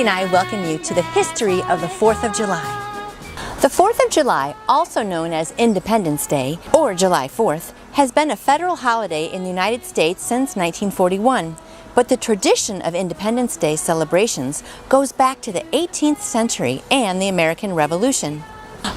and I welcome you to the history of the 4th of July. The 4th of July, also known as Independence Day or July 4th, has been a federal holiday in the United States since 1941. But the tradition of Independence Day celebrations goes back to the 18th century and the American Revolution.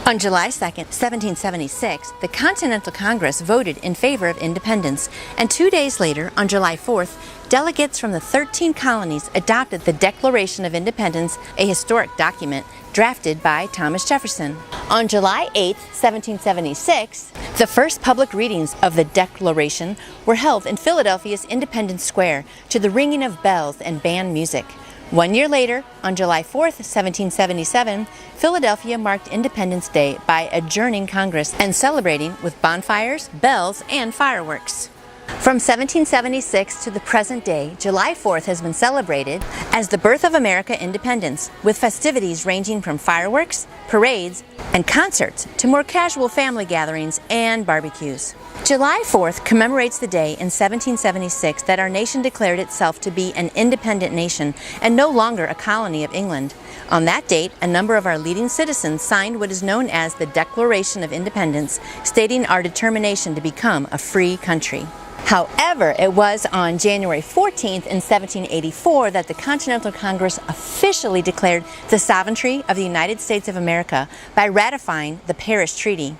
On July 2, 1776, the Continental Congress voted in favor of independence, and 2 days later, on July 4th, delegates from the 13 colonies adopted the Declaration of Independence, a historic document drafted by Thomas Jefferson. On July 8, 1776, the first public readings of the Declaration were held in Philadelphia's Independence Square to the ringing of bells and band music. 1 year later, on July 4, 1777, Philadelphia marked Independence Day by adjourning Congress and celebrating with bonfires, bells, and fireworks. From 1776 to the present day, July 4th has been celebrated as the birth of America independence, with festivities ranging from fireworks, parades, and concerts to more casual family gatherings and barbecues. July 4th commemorates the day in 1776 that our nation declared itself to be an independent nation and no longer a colony of England. On that date, a number of our leading citizens signed what is known as the Declaration of Independence, stating our determination to become a free country. However, it was on January 14th in 1784 that the Continental Congress officially declared the sovereignty of the United States of America by ratifying the Paris Treaty.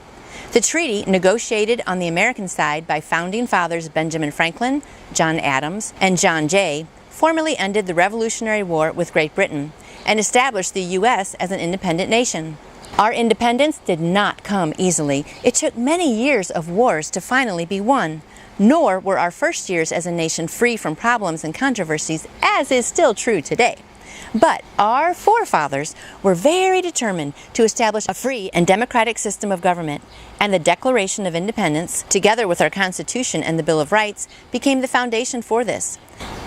The treaty, negotiated on the American side by founding fathers Benjamin Franklin, John Adams, and John Jay, formally ended the Revolutionary War with Great Britain and established the U.S. as an independent nation. Our independence did not come easily. It took many years of wars to finally be won. Nor were our first years as a nation free from problems and controversies, as is still true today. But our forefathers were very determined to establish a free and democratic system of government, and the Declaration of Independence, together with our Constitution and the Bill of Rights, became the foundation for this.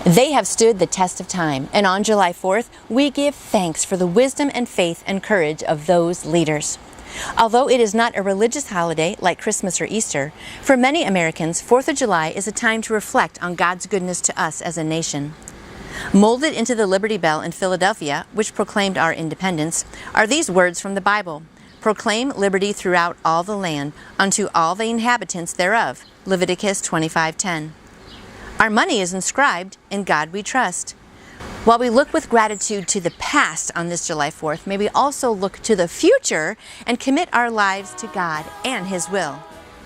They have stood the test of time, and on July 4th, we give thanks for the wisdom and faith and courage of those leaders. Although it is not a religious holiday like Christmas or Easter, for many Americans, 4th of July is a time to reflect on God's goodness to us as a nation. Molded into the Liberty Bell in Philadelphia, which proclaimed our independence, are these words from the Bible: "Proclaim liberty throughout all the land, unto all the inhabitants thereof." Leviticus 25:10. Our money is inscribed, "In God we trust." While we look with gratitude to the past on this July 4th, may we also look to the future and commit our lives to God and His will.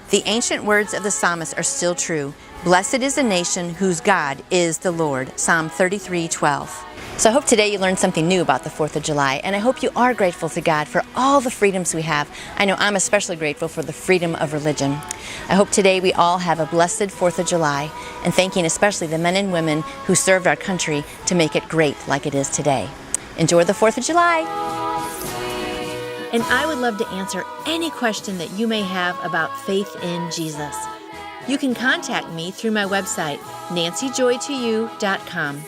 The ancient words of the Psalmist are still true. "Blessed is the nation whose God is the Lord." Psalm 33:12. So I hope today you learned something new about the 4th of July, and I hope you are grateful to God for all the freedoms we have. I know I'm especially grateful for the freedom of religion. I hope today we all have a blessed 4th of July, and thanking especially the men and women who served our country to make it great like it is today. Enjoy the 4th of July! And I would love to answer any question that you may have about faith in Jesus. You can contact me through my website, nancyjoytoyou.com.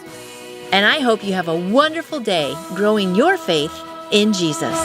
And I hope you have a wonderful day growing your faith in Jesus.